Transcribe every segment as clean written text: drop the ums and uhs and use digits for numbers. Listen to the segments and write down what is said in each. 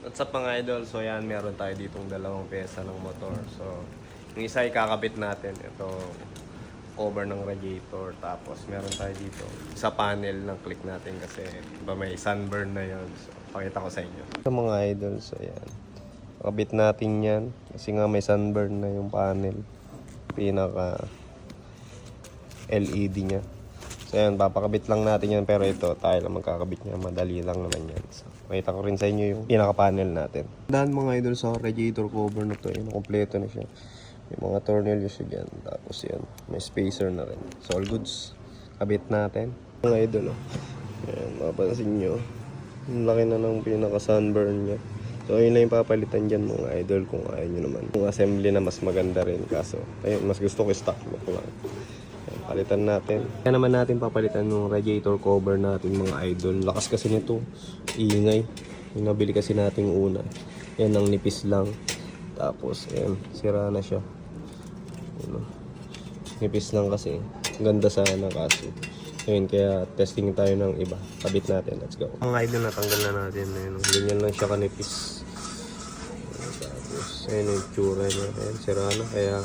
What's up mga idol? So yan, meron tayo ditong dalawang pyesa ng motor. So, yung isa ay kakabit natin. Ito, cover ng radiator. Tapos meron tayo dito sa panel ng click natin kasi iba may sunburn na yon. So, pakita ko sa inyo. Ito mga idol, so yan. Kakabit natin yan kasi nga may sunburn na yung panel. Pinaka LED nya. So yan, papakabit lang natin yan, pero ito, tayo lang magkakabit niya. Madali lang naman yan. So, makita ko rin sa inyo yung pinaka-panel natin. Dahil mga idol sa radiator cover na to, yun, kompleto na siya. May mga tornilyo siya dyan. Tapos yan, may spacer na rin. So all goods. Kabit natin. Mga idol, oh. Yan, mapapansin nyo. Yung laki na ng pinaka-sunburn niya. So yun lang yung papalitan dyan mga idol kung ayaw nyo naman. Yung assembly na mas maganda rin. Kaso, ayun, mas gusto ko stock look lang. Palitan natin. Kaya naman natin papalitan ng radiator cover natin mga idol. Lakas kasi nito. Iingay. Yung nabili kasi natin una. Yan ang nipis lang. Tapos, ayan. Sira na siya. Ano, nipis lang kasi. Ganda sana kaso. Ayun, kaya testing tayo ng iba. Kabit natin. Let's go. Mga idol, natanggal na natin. Ayun, ganyan lang siya kanipis. Tapos, ayun yung tsura niya. Ayan, sira na. Kaya,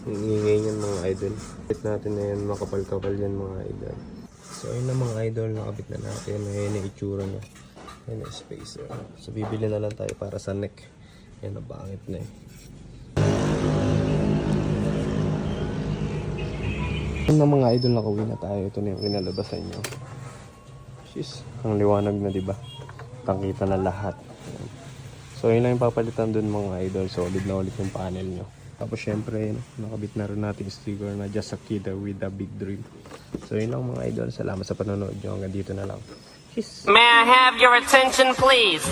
ingay niyan mga idol. Kabit natin na yan, makapal-kapal yan mga idol. So ayun na mga idol, nakabit na natin. Ayun yung itsura na. Ayun yung spacer. So bibili na lang tayo para sa neck. Yan, nabangit na eh. Ayun na mga idol, nakauwi na tayo. Ito na yung kinalabasan nyo. Jeez, ang liwanag na diba? Tangkita na lahat. Ayun. So yun lang yung papalitan dun mga idol. Solid na ulit yung panel nyo. Tapos syempre, nakabit na rin natin sticker na Just a Kid with a Big Dream. So yun lang mga idol. Salamat sa panonood nyo. Hanggang dito na lang. Peace! May I have your attention, please?